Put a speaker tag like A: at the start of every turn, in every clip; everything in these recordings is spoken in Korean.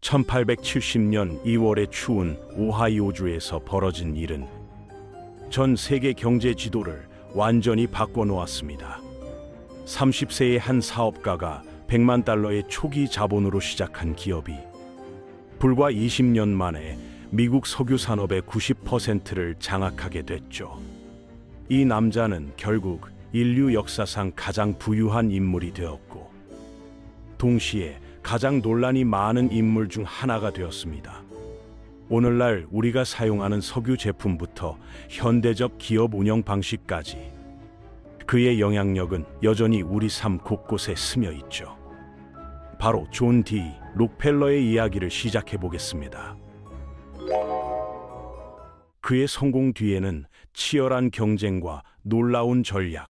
A: 1870년 2월에 추운 오하이오주에서 벌어진 일은 전 세계 경제 지도를 완전히 바꿔놓았습니다. 30세의 한 사업가가 100만 달러의 초기 자본으로 시작한 기업이 불과 20년 만에 미국 석유 산업의 90%를 장악하게 됐죠. 이 남자는 결국 인류 역사상 가장 부유한 인물이 되었고, 동시에 가장 논란이 많은 인물 중 하나가 되었습니다. 오늘날 우리가 사용하는 석유 제품부터 현대적 기업 운영 방식까지 그의 영향력은 여전히 우리 삶 곳곳에 스며 있죠. 바로 존 D. 록펠러의 이야기를 시작해 보겠습니다. 그의 성공 뒤에는 치열한 경쟁과 놀라운 전략,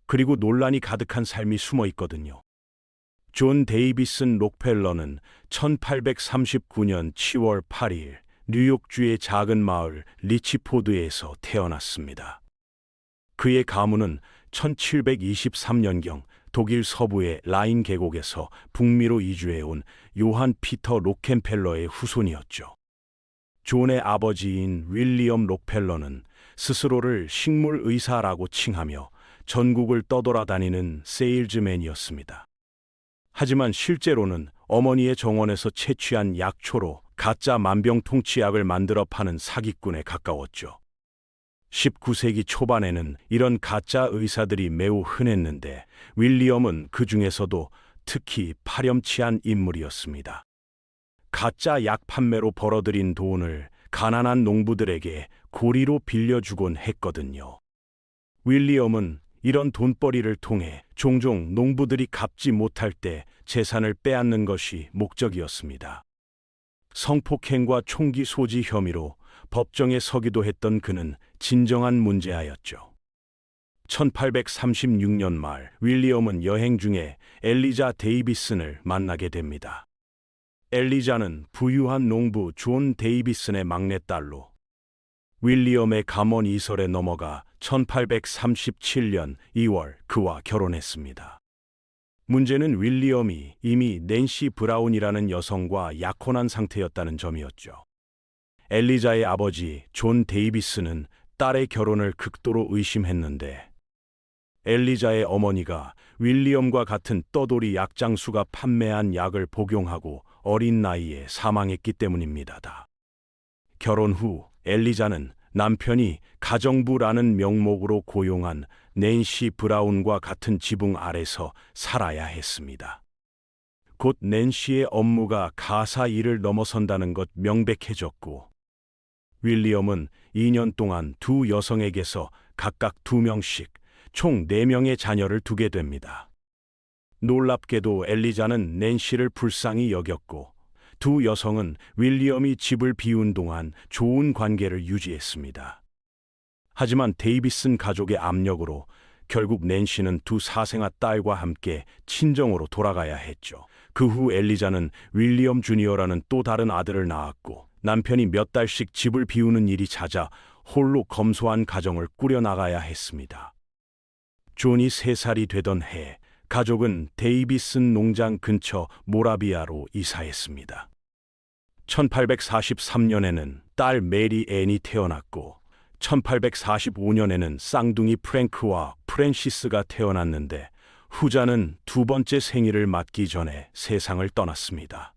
A: 그리고 논란이 가득한 삶이 숨어 있거든요. 존 데이비슨 록펠러는 1839년 10월 8일 뉴욕주의 작은 마을 리치포드에서 태어났습니다. 그의 가문은 1723년경 독일 서부의 라인 계곡에서 북미로 이주해온 요한 피터 록켄펠러의 후손이었죠. 존의 아버지인 윌리엄 록펠러는 스스로를 식물 의사라고 칭하며 전국을 떠돌아다니는 세일즈맨이었습니다. 하지만 실제로는 어머니의 정원에서 채취한 약초로 가짜 만병통치약을 만들어 파는 사기꾼에 가까웠죠. 19세기 초반에는 이런 가짜 의사들이 매우 흔했는데, 윌리엄은 그 중에서도 특히 파렴치한 인물이었습니다. 가짜 약 판매로 벌어들인 돈을 가난한 농부들에게 고리로 빌려주곤 했거든요. 윌리엄은 이런 돈벌이를 통해 종종 농부들이 갚지 못할 때 재산을 빼앗는 것이 목적이었습니다. 성폭행과 총기 소지 혐의로 법정에 서기도 했던 그는 진정한 문제아였죠. 1836년 말 윌리엄은 여행 중에 엘리자 데이비슨을 만나게 됩니다. 엘리자는 부유한 농부 존 데이비슨의 막내딸로 윌리엄의 가문 이설에 넘어가 1837년 2월 그와 결혼했습니다. 문제는 윌리엄이 이미 낸시 브라운이라는 여성과 약혼한 상태였다는 점이었죠. 엘리자의 아버지 존 데이비슨은 딸의 결혼을 극도로 의심했는데, 엘리자의 어머니가 윌리엄과 같은 떠돌이 약장수가 판매한 약을 복용하고 어린 나이에 사망했기 때문입니다. 결혼 후 엘리자는 남편이 가정부라는 명목으로 고용한 낸시 브라운과 같은 지붕 아래서 살아야 했습니다. 곧 낸시의 업무가 가사 일을 넘어선다는 것 명백해졌고, 윌리엄은 2년 동안 두 여성에게서 각각 2명씩 총 4명의 자녀를 두게 됩니다. 놀랍게도 엘리자는 낸시를 불쌍히 여겼고, 두 여성은 윌리엄이 집을 비운 동안 좋은 관계를 유지했습니다. 하지만 데이비슨 가족의 압력으로 결국 낸시는 두 사생아 딸과 함께 친정으로 돌아가야 했죠. 그 후 엘리자는 윌리엄 주니어라는 또 다른 아들을 낳았고, 남편이 몇 달씩 집을 비우는 일이 잦아 홀로 검소한 가정을 꾸려나가야 했습니다. 존이 3살이 되던 해, 가족은 데이비슨 농장 근처 모라비아로 이사했습니다. 1843년에는 딸 메리 앤이 태어났고, 1845년에는 쌍둥이 프랭크와 프랜시스가 태어났는데, 후자는 2번째 생일을 맞기 전에 세상을 떠났습니다.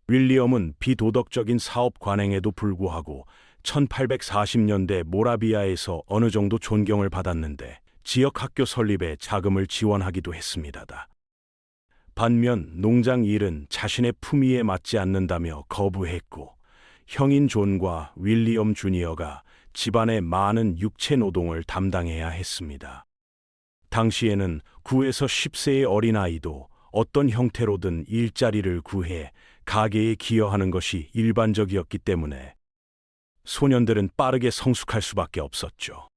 A: 윌리엄은 비도덕적인 사업 관행에도 불구하고 1840년대 모라비아에서 어느 정도 존경을 받았는데, 지역 학교 설립에 자금을 지원하기도 했습니다. 반면 농장 일은 자신의 품위에 맞지 않는다며 거부했고, 형인 존과 윌리엄 주니어가 집안의 많은 육체 노동을 담당해야 했습니다. 당시에는 9에서 10세의 어린아이도 어떤 형태로든 일자리를 구해 가게에 기여하는 것이 일반적이었기 때문에 소년들은 빠르게 성숙할 수밖에 없었죠.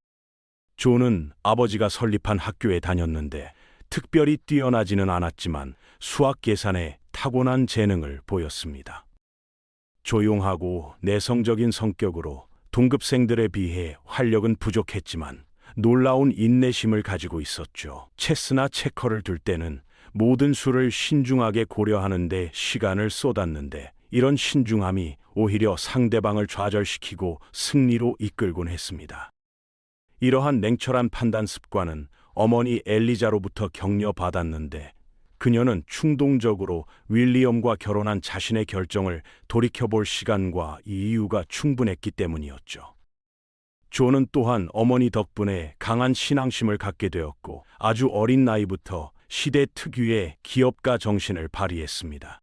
A: 존은 아버지가 설립한 학교에 다녔는데 특별히 뛰어나지는 않았지만 수학 계산에 타고난 재능을 보였습니다. 조용하고 내성적인 성격으로 동급생들에 비해 활력은 부족했지만 놀라운 인내심을 가지고 있었죠. 체스나 체커를 둘 때는 모든 수를 신중하게 고려하는데 시간을 쏟았는데 이런 신중함이 오히려 상대방을 좌절시키고 승리로 이끌곤 했습니다. 이러한 냉철한 판단 습관은 어머니 엘리자로부터 격려받았는데 그녀는 충동적으로 윌리엄과 결혼한 자신의 결정을 돌이켜볼 시간과 이유가 충분했기 때문이었죠. 존은 또한 어머니 덕분에 강한 신앙심을 갖게 되었고 아주 어린 나이부터 시대 특유의 기업가 정신을 발휘했습니다.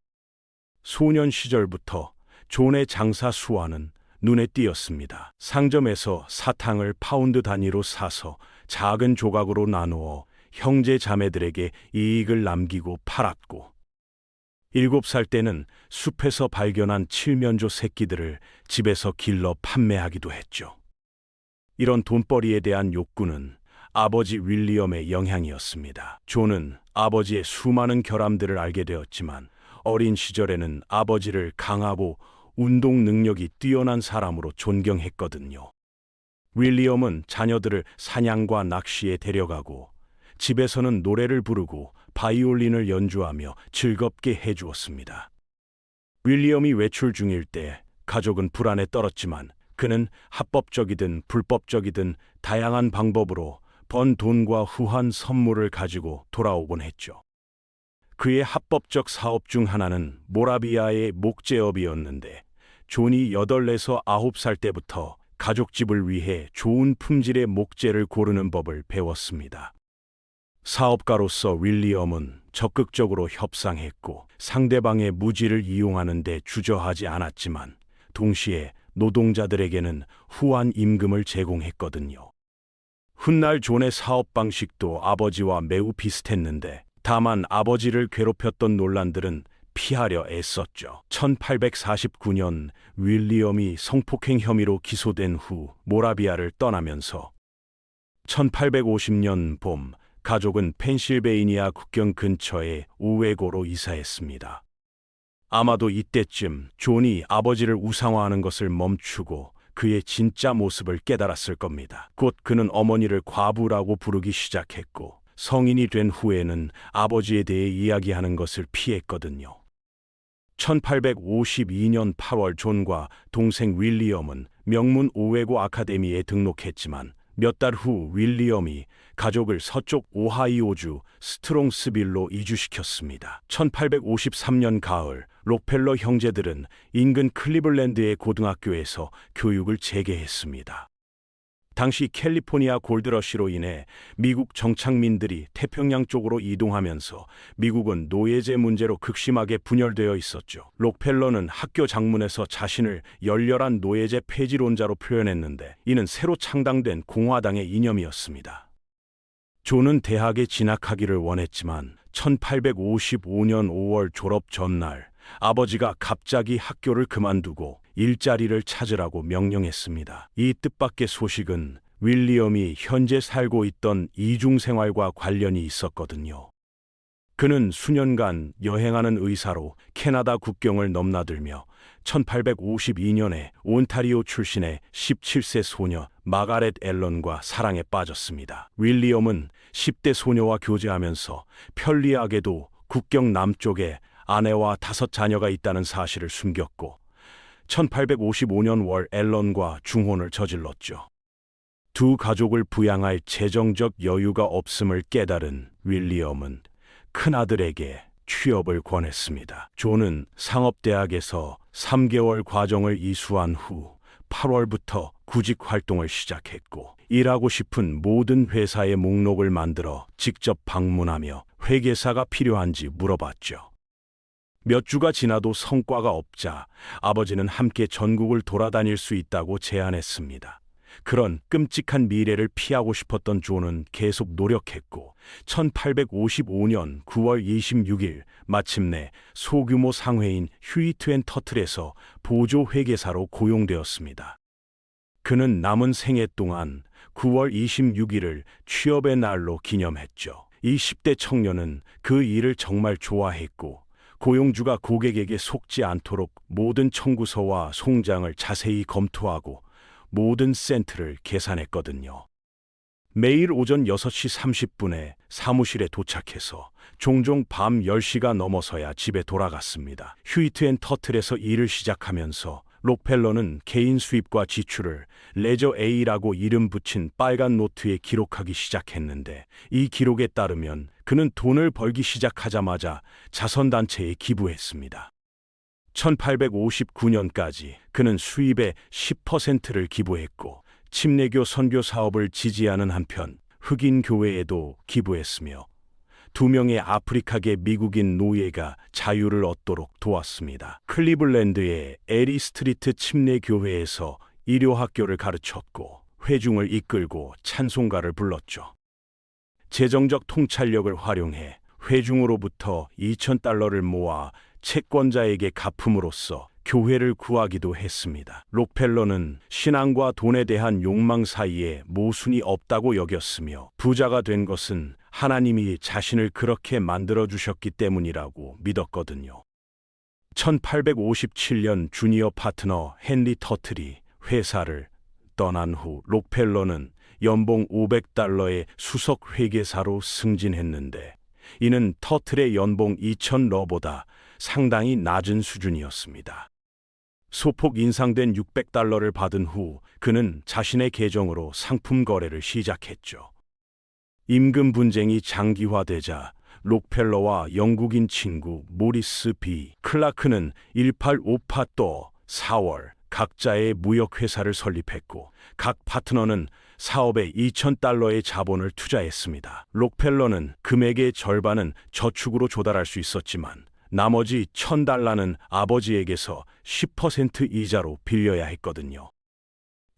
A: 소년 시절부터 존의 장사 수완은 눈에 띄었습니다. 상점에서 사탕을 파운드 단위로 사서 작은 조각으로 나누어 형제 자매들에게 이익을 남기고 팔았고 7살 때는 숲에서 발견한 칠면조 새끼들을 집에서 길러 판매하기도 했죠. 이런 돈벌이에 대한 욕구는 아버지 윌리엄의 영향이었습니다. 존은 아버지의 수많은 결함들을 알게 되었지만 어린 시절에는 아버지를 강하고 운동 능력이 뛰어난 사람으로 존경했거든요. 윌리엄은 자녀들을 사냥과 낚시에 데려가고 집에서는 노래를 부르고 바이올린을 연주하며 즐겁게 해주었습니다. 윌리엄이 외출 중일 때 가족은 불안에 떨었지만 그는 합법적이든 불법적이든 다양한 방법으로 번 돈과 후한 선물을 가지고 돌아오곤 했죠. 그의 합법적 사업 중 하나는 모라비아의 목재업이었는데 존이 8에서 9살 때부터 가족집을 위해 좋은 품질의 목재를 고르는 법을 배웠습니다. 사업가로서 윌리엄은 적극적으로 협상했고 상대방의 무지를 이용하는 데 주저하지 않았지만 동시에 노동자들에게는 후한 임금을 제공했거든요. 훗날 존의 사업 방식도 아버지와 매우 비슷했는데 다만 아버지를 괴롭혔던 논란들은 피하려 애썼죠. 1849년 윌리엄이 성폭행 혐의로 기소된 후 모라비아를 떠나면서 1850년 봄 가족은 펜실베이니아 국경 근처의 오웨고로 이사했습니다. 아마도 이때쯤 존이 아버지를 우상화하는 것을 멈추고 그의 진짜 모습을 깨달았을 겁니다. 곧 그는 어머니를 과부라고 부르기 시작했고 성인이 된 후에는 아버지에 대해 이야기하는 것을 피했거든요. 1852년 8월 존과 동생 윌리엄은 명문 오웨고 아카데미에 등록했지만 몇 달 후 윌리엄이 가족을 서쪽 오하이오주 스트롱스빌로 이주시켰습니다. 1853년 가을 록펠러 형제들은 인근 클리블랜드의 고등학교에서 교육을 재개했습니다. 당시 캘리포니아 골드러시로 인해 미국 정착민들이 태평양 쪽으로 이동하면서 미국은 노예제 문제로 극심하게 분열되어 있었죠. 록펠러는 학교 장문에서 자신을 열렬한 노예제 폐지론자로 표현했는데 이는 새로 창당된 공화당의 이념이었습니다. 존은 대학에 진학하기를 원했지만 1855년 5월 졸업 전날 아버지가 갑자기 학교를 그만두고 일자리를 찾으라고 명령했습니다. 이 뜻밖의 소식은 윌리엄이 현재 살고 있던 이중생활과 관련이 있었거든요. 그는 수년간 여행하는 의사로 캐나다 국경을 넘나들며 1852년에 온타리오 출신의 17세 소녀 마가렛 앨런과 사랑에 빠졌습니다. 윌리엄은 10대 소녀와 교제하면서 편리하게도 국경 남쪽에 아내와 5 자녀가 있다는 사실을 숨겼고 1855년 월 앨런과 중혼을 저질렀죠. 두 가족을 부양할 재정적 여유가 없음을 깨달은 윌리엄은 큰아들에게 취업을 권했습니다. 존은 상업대학에서 3개월 과정을 이수한 후 8월부터 구직 활동을 시작했고 일하고 싶은 모든 회사의 목록을 만들어 직접 방문하며 회계사가 필요한지 물어봤죠. 몇 주가 지나도 성과가 없자 아버지는 함께 전국을 돌아다닐 수 있다고 제안했습니다. 그런 끔찍한 미래를 피하고 싶었던 존은 계속 노력했고 1855년 9월 26일 마침내 소규모 상회인 휴이트 앤 터틀에서 보조 회계사로 고용되었습니다. 그는 남은 생애 동안 9월 26일을 취업의 날로 기념했죠. 이 10대 청년은 그 일을 정말 좋아했고 고용주가 고객에게 속지 않도록 모든 청구서와 송장을 자세히 검토하고 모든 센트를 계산했거든요. 매일 오전 6시 30분에 사무실에 도착해서 종종 밤 10시가 넘어서야 집에 돌아갔습니다. 휴이트 앤 터틀에서 일을 시작하면서 록펠러는 개인 수입과 지출을 레저 A라고 이름 붙인 빨간 노트에 기록하기 시작했는데, 이 기록에 따르면 그는 돈을 벌기 시작하자마자 자선단체에 기부했습니다. 1859년까지 그는 수입의 10%를 기부했고, 침례교 선교 사업을 지지하는 한편 흑인 교회에도 기부했으며 2명의 아프리카계 미국인 노예가 자유를 얻도록 도왔습니다. 클리블랜드의 에리 스트리트 침례교회에서 일요학교를 가르쳤고 회중을 이끌고 찬송가를 불렀죠. 재정적 통찰력을 활용해 회중으로부터 $2,000를 모아 채권자에게 갚음으로써 교회를 구하기도 했습니다. 록펠러는 신앙과 돈에 대한 욕망 사이에 모순이 없다고 여겼으며 부자가 된 것은 하나님이 자신을 그렇게 만들어주셨기 때문이라고 믿었거든요. 1857년 주니어 파트너 헨리 터틀이 회사를 떠난 후 록펠러는 연봉 $500의 수석 회계사로 승진했는데, 이는 터틀의 연봉 $2,000보다 상당히 낮은 수준이었습니다. 소폭 인상된 $600를 받은 후 그는 자신의 계정으로 상품 거래를 시작했죠. 임금 분쟁이 장기화되자 록펠러와 영국인 친구 모리스 B. 클라크는 1858도 4월 각자의 무역회사를 설립했고, 각 파트너는 사업에 $2,000의 자본을 투자했습니다. 록펠러는 금액의 절반은 저축으로 조달할 수 있었지만 나머지 $1,000는 아버지에게서 10% 이자로 빌려야 했거든요.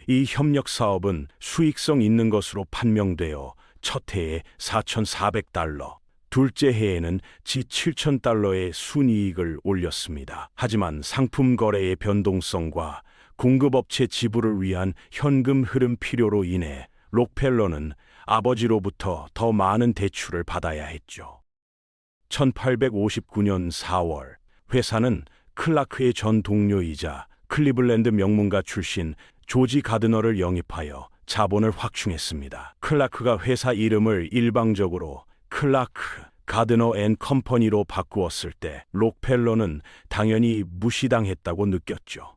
A: 이 협력 사업은 수익성 있는 것으로 판명되어 첫 해에 $4,400, 둘째 해에는 $7,000의 순이익을 올렸습니다. 하지만 상품 거래의 변동성과 공급업체 지불을 위한 현금 흐름 필요로 인해 록펠러는 아버지로부터 더 많은 대출을 받아야 했죠. 1859년 4월 회사는 클라크의 전 동료이자 클리블랜드 명문가 출신 조지 가드너를 영입하여 자본을 확충했습니다. 클라크가 회사 이름을 일방적으로 클라크, 가드너 앤 컴퍼니로 바꾸었을 때 록펠러는 당연히 무시당했다고 느꼈죠.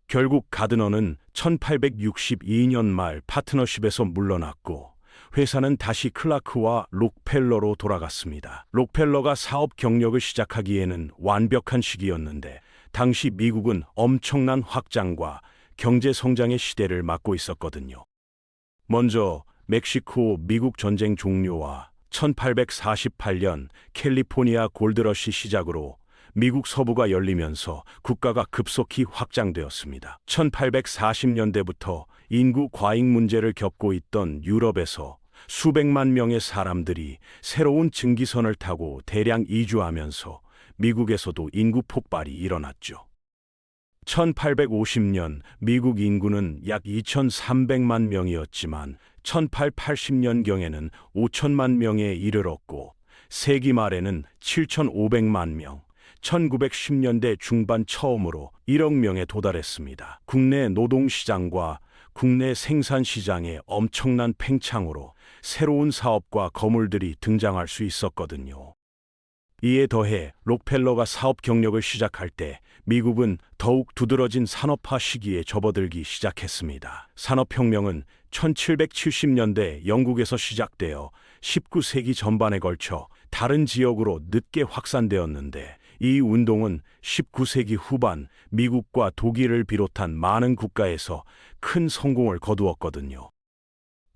A: 결국 가드너는 1862년 말 파트너십에서 물러났고 회사는 다시 클라크와 록펠러로 돌아갔습니다. 록펠러가 사업 경력을 시작하기에는 완벽한 시기였는데, 당시 미국은 엄청난 확장과 경제 성장의 시대를 맞고 있었거든요. 먼저 멕시코 미국 전쟁 종료와 1848년 캘리포니아 골드러시 시작으로 미국 서부가 열리면서 국가가 급속히 확장되었습니다. 1840년대부터 인구 과잉 문제를 겪고 있던 유럽에서 수백만 명의 사람들이 새로운 증기선을 타고 대량 이주하면서 미국에서도 인구 폭발이 일어났죠. 1850년 미국 인구는 약 2,300만 명이었지만 1880년경에는 5천만 명에 이르렀고 세기 말에는 7,500만 명, 1910년대 중반 처음으로 1억 명에 도달했습니다. 국내 노동시장과 국내 생산시장의 엄청난 팽창으로 새로운 사업과 거물들이 등장할 수 있었거든요. 이에 더해 록펠러가 사업 경력을 시작할 때 미국은 더욱 두드러진 산업화 시기에 접어들기 시작했습니다. 산업혁명은 1770년대 영국에서 시작되어 19세기 전반에 걸쳐 다른 지역으로 늦게 확산되었는데, 이 운동은 19세기 후반 미국과 독일을 비롯한 많은 국가에서 큰 성공을 거두었거든요.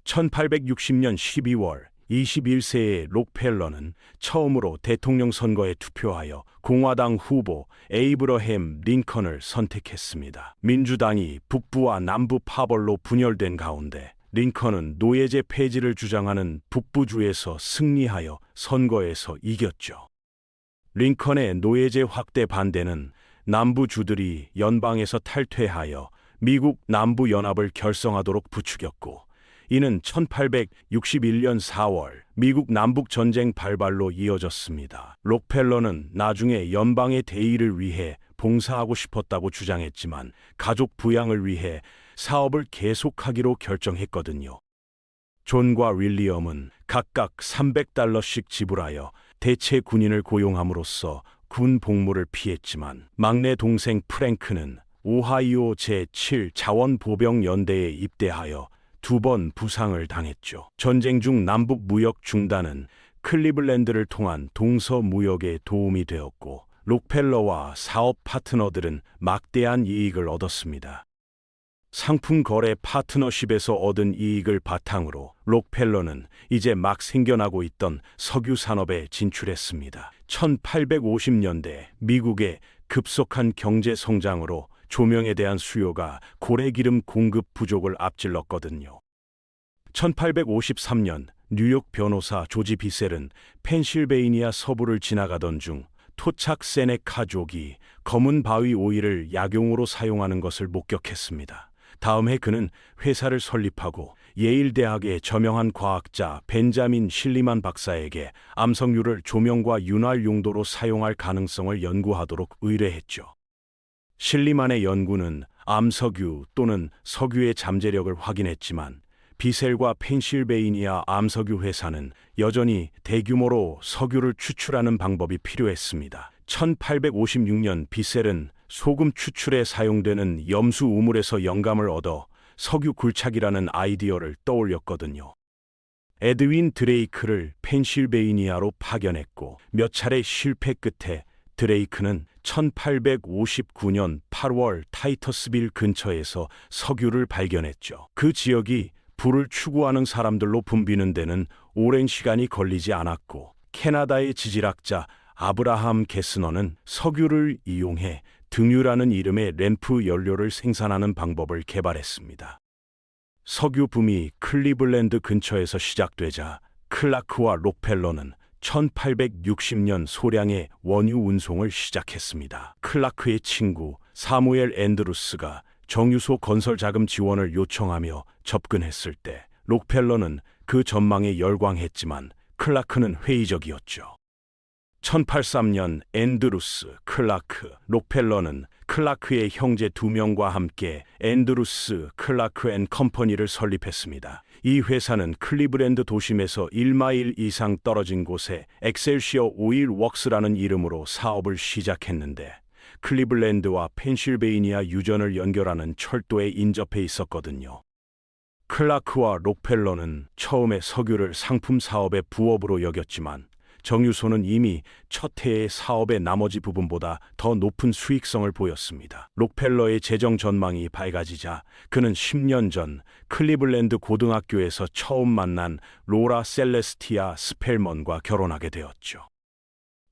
A: 1860년 12월 21세의 록펠러는 처음으로 대통령 선거에 투표하여 공화당 후보 에이브러햄 링컨을 선택했습니다. 민주당이 북부와 남부 파벌로 분열된 가운데 링컨은 노예제 폐지를 주장하는 북부주에서 승리하여 선거에서 이겼죠. 링컨의 노예제 확대 반대는 남부주들이 연방에서 탈퇴하여 미국 남부연합을 결성하도록 부추겼고, 이는 1861년 4월 미국 남북전쟁 발발로 이어졌습니다. 록펠러는 나중에 연방의 대의를 위해 봉사하고 싶었다고 주장했지만 가족 부양을 위해 사업을 계속하기로 결정했거든요. 존과 윌리엄은 각각 $300씩 지불하여 대체 군인을 고용함으로써 군 복무를 피했지만 막내 동생 프랭크는 오하이오 제7 자원보병연대에 입대하여 2번 부상을 당했죠. 전쟁 중 남북 무역 중단은 클리블랜드를 통한 동서 무역에 도움이 되었고 록펠러와 사업 파트너들은 막대한 이익을 얻었습니다. 상품 거래 파트너십에서 얻은 이익을 바탕으로 록펠러는 이제 막 생겨나고 있던 석유 산업에 진출했습니다. 1850년대 미국의 급속한 경제 성장으로 조명에 대한 수요가 고래기름 공급 부족을 앞질렀거든요. 1853년 뉴욕 변호사 조지 비셀은 펜실베이니아 서부를 지나가던 중 토착 세네카족이 검은 바위 오일을 약용으로 사용하는 것을 목격했습니다. 다음 해 그는 회사를 설립하고 예일 대학의 저명한 과학자 벤자민 실리만 박사에게 암석유를 조명과 윤활 용도로 사용할 가능성을 연구하도록 의뢰했죠. 실리만의 연구는 암석유 또는 석유의 잠재력을 확인했지만 비셀과 펜실베이니아 암석유 회사는 여전히 대규모로 석유를 추출하는 방법이 필요했습니다. 1856년 비셀은 소금 추출에 사용되는 염수 우물에서 영감을 얻어 석유 굴착이라는 아이디어를 떠올렸거든요. 에드윈 드레이크를 펜실베이니아로 파견했고 몇 차례 실패 끝에 드레이크는 1859년 8월 타이터스빌 근처에서 석유를 발견했죠. 그 지역이 불을 추구하는 사람들로 붐비는 데는 오랜 시간이 걸리지 않았고 캐나다의 지질학자 아브라함 게스너는 석유를 이용해 등유라는 이름의 램프 연료를 생산하는 방법을 개발했습니다. 석유 붐이 클리블랜드 근처에서 시작되자 클라크와 록펠러는 1860년 소량의 원유 운송을 시작했습니다. 클라크의 친구 사무엘 앤드루스가 정유소 건설 자금 지원을 요청하며 접근했을 때 록펠러는 그 전망에 열광했지만 클라크는 회의적이었죠. 1803년 앤드루스, 클라크, 록펠러는 클라크의 형제 2명과 함께 앤드루스, 클라크 앤 컴퍼니를 설립했습니다. 이 회사는 클리블랜드 도심에서 1마일 이상 떨어진 곳에 엑셀시어 오일 웍스라는 이름으로 사업을 시작했는데 클리블랜드와 펜실베이니아 유전을 연결하는 철도에 인접해 있었거든요. 클라크와 록펠러는 처음에 석유를 상품 사업의 부업으로 여겼지만 정유소는 이미 첫 해의 사업의 나머지 부분보다 더 높은 수익성을 보였습니다. 록펠러의 재정 전망이 밝아지자 그는 10년 전 클리블랜드 고등학교에서 처음 만난 로라 셀레스티아 스펠먼과 결혼하게 되었죠.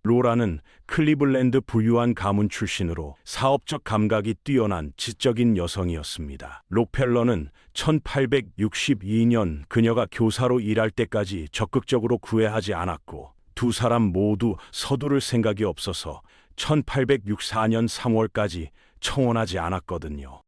A: 로라는 클리블랜드 부유한 가문 출신으로 사업적 감각이 뛰어난 지적인 여성이었습니다. 록펠러는 1862년 그녀가 교사로 일할 때까지 적극적으로 구애하지 않았고 두 사람 모두 서두를 생각이 없어서 1864년 3월까지 청혼하지 않았거든요.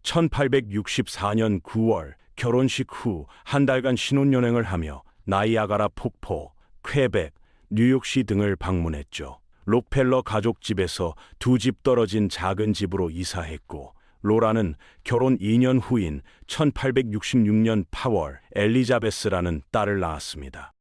A: 1864년 9월 결혼식 후 한 달간 신혼여행을 하며 나이아가라 폭포, 퀘벡, 뉴욕시 등을 방문했죠. 록펠러 가족 집에서 2집 떨어진 작은 집으로 이사했고 로라는 결혼 2년 후인 1866년 8월 엘리자베스라는 딸을 낳았습니다.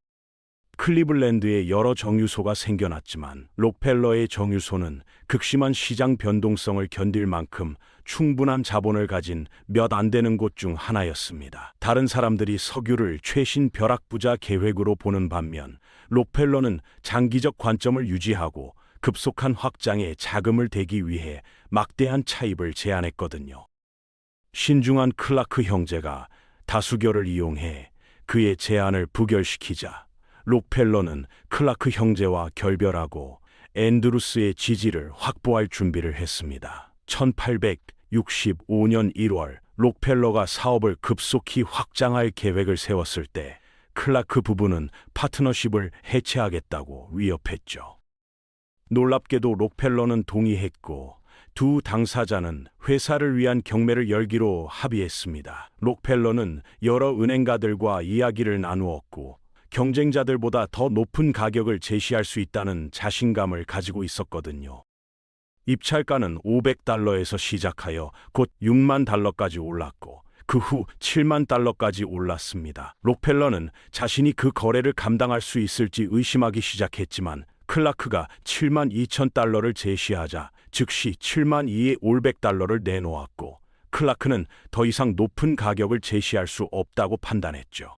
A: 클리블랜드에 여러 정유소가 생겨났지만 록펠러의 정유소는 극심한 시장 변동성을 견딜 만큼 충분한 자본을 가진 몇 안 되는 곳 중 하나였습니다. 다른 사람들이 석유를 최신 벼락부자 계획으로 보는 반면 록펠러는 장기적 관점을 유지하고 급속한 확장에 자금을 대기 위해 막대한 차입을 제안했거든요. 신중한 클라크 형제가 다수결을 이용해 그의 제안을 부결시키자 록펠러는 클라크 형제와 결별하고 앤드루스의 지지를 확보할 준비를 했습니다. 1865년 1월 록펠러가 사업을 급속히 확장할 계획을 세웠을 때 클라크 부부는 파트너십을 해체하겠다고 위협했죠. 놀랍게도 록펠러는 동의했고 두 당사자는 회사를 위한 경매를 열기로 합의했습니다. 록펠러는 여러 은행가들과 이야기를 나누었고 경쟁자들보다 더 높은 가격을 제시할 수 있다는 자신감을 가지고 있었거든요. 입찰가는 $500에서 시작하여 곧 $6만 올랐고 그 후 7만 달러까지 올랐습니다. 록펠러는 자신이 그 거래를 감당할 수 있을지 의심하기 시작했지만 클라크가 7만 2천 달러를 제시하자 즉시 7만 2,500달러를 내놓았고 클라크는 더 이상 높은 가격을 제시할 수 없다고 판단했죠.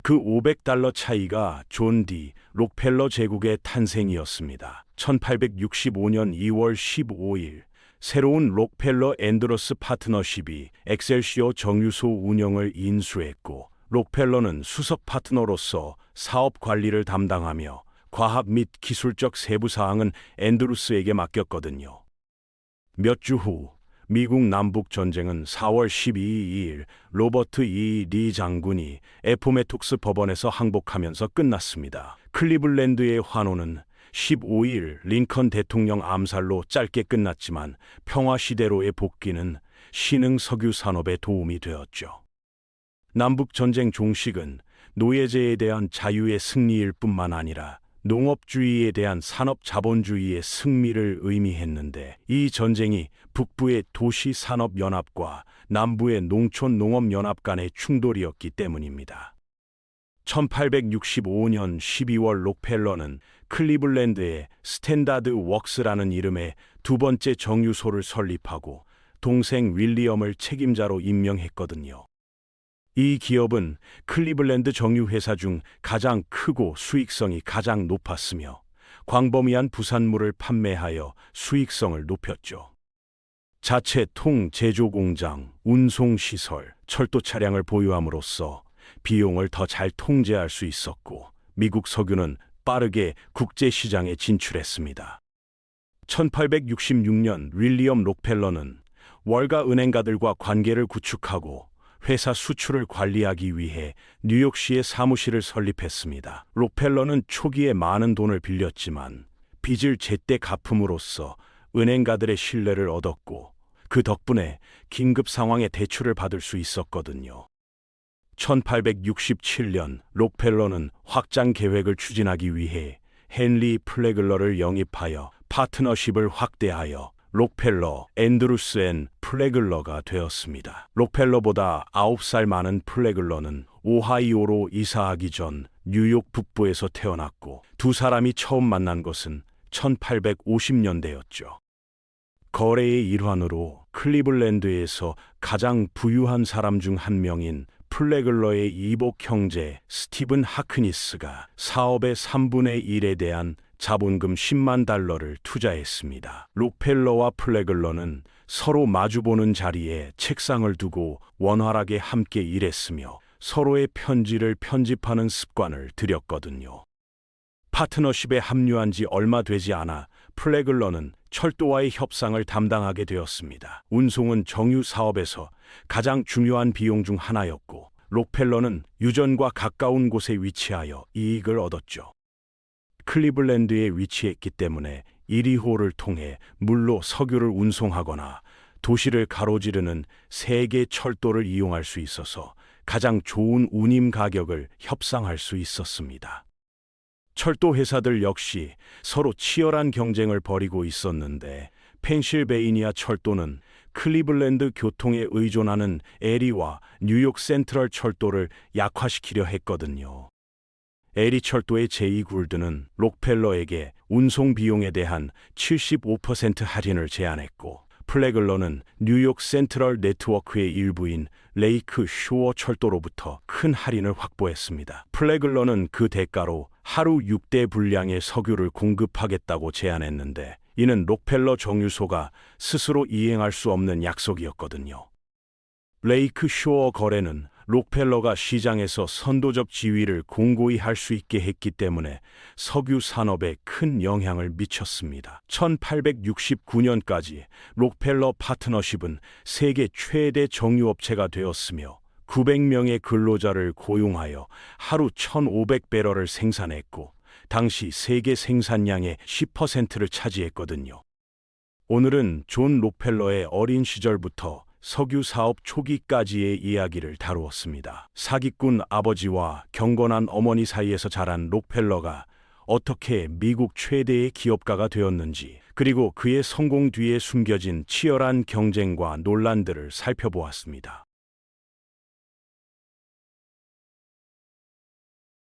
A: 그 500달러 차이가 존 D. 록펠러 제국의 탄생이었습니다. 1865년 2월 15일 새로운 록펠러 앤드러스 파트너십이 엑셀시어 정유소 운영을 인수했고 록펠러는 수석 파트너로서 사업 관리를 담당하며 과학 및 기술적 세부 사항은 앤드루스에게 맡겼거든요. 몇 주 후 미국 남북 전쟁은 4월 12일 로버트 E. 리 장군이 애포메톡스 법원에서 항복하면서 끝났습니다. 클리블랜드의 환호는 15일 링컨 대통령 암살로 짧게 끝났지만 평화 시대로의 복귀는 신흥 석유 산업에 도움이 되었죠. 남북 전쟁 종식은 노예제에 대한 자유의 승리일 뿐만 아니라 농업주의에 대한 산업 자본주의의 승리를 의미했는데 이 전쟁이 북부의 도시산업연합과 남부의 농촌농업연합 간의 충돌이었기 때문입니다. 1865년 12월 록펠러는 클리블랜드에 스탠다드 웍스라는 이름의 두 번째 정유소를 설립하고 동생 윌리엄을 책임자로 임명했거든요. 이 기업은 클리블랜드 정유회사 중 가장 크고 수익성이 가장 높았으며 광범위한 부산물을 판매하여 수익성을 높였죠. 자체 제조 공장, 운송시설, 철도 차량을 보유함으로써 비용을 더 잘 통제할 수 있었고 미국 석유는 빠르게 국제시장에 진출했습니다. 1866년 윌리엄 록펠러는 월가 은행가들과 관계를 구축하고 회사 수출을 관리하기 위해 뉴욕시에 사무실을 설립했습니다. 록펠러는 초기에 많은 돈을 빌렸지만 빚을 제때 갚음으로써 은행가들의 신뢰를 얻었고 그 덕분에 긴급 상황에 대출을 받을 수 있었거든요. 1867년 록펠러는 확장 계획을 추진하기 위해 헨리 플래글러를 영입하여 파트너십을 확대하여 록펠러, 앤드루스 앤 플래글러가 되었습니다. 록펠러보다 9살 많은 플래글러는 오하이오로 이사하기 전 뉴욕 북부에서 태어났고 두 사람이 처음 만난 것은 1850년대였죠. 거래의 일환으로 클리블랜드에서 가장 부유한 사람 중 한 명인 플래글러의 이복 형제 스티븐 하크니스가 사업의 3분의 1에 대한 자본금 10만 달러를 투자했습니다. 록펠러와 플래글러는 서로 마주보는 자리에 책상을 두고 원활하게 함께 일했으며 서로의 편지를 편집하는 습관을 들였거든요. 파트너십에 합류한 지 얼마 되지 않아 플래글러는 철도와의 협상을 담당하게 되었습니다. 운송은 정유 사업에서 가장 중요한 비용 중 하나였고 록펠러는 유전과 가까운 곳에 위치하여 이익을 얻었죠. 클리블랜드에 위치했기 때문에 1호를 통해 물로 석유를 운송하거나 도시를 가로지르는 세계 철도를 이용할 수 있어서 가장 좋은 운임 가격을 협상할 수 있었습니다. 철도 회사들 역시 서로 치열한 경쟁을 벌이고 있었는데 펜실베이니아 철도는 클리블랜드 교통에 의존하는 에리와 뉴욕 센트럴 철도를 약화시키려 했거든요. 에리 철도의 제2굴드는 록펠러에게 운송 비용에 대한 75% 할인을 제안했고 플래글러는 뉴욕 센트럴 네트워크의 일부인 레이크 쇼어 철도로부터 큰 할인을 확보했습니다. 플래글러는 그 대가로 하루 6대 분량의 석유를 공급하겠다고 제안했는데 이는 록펠러 정유소가 스스로 이행할 수 없는 약속이었거든요. 레이크 쇼어 거래는 록펠러가 시장에서 선도적 지위를 공고히 할 수 있게 했기 때문에 석유 산업에 큰 영향을 미쳤습니다. 1869년까지 록펠러 파트너십은 세계 최대 정유업체가 되었으며 900명의 근로자를 고용하여 하루 1,500배럴을 생산했고 당시 세계 생산량의 10%를 차지했거든요. 오늘은 존 록펠러의 어린 시절부터 석유 사업 초기까지의 이야기를 다루었습니다. 사기꾼 아버지와 경건한 어머니 사이에서 자란 록펠러가 어떻게 미국 최대의 기업가가 되었는지, 그리고 그의 성공 뒤에 숨겨진 치열한 경쟁과 논란들을 살펴보았습니다.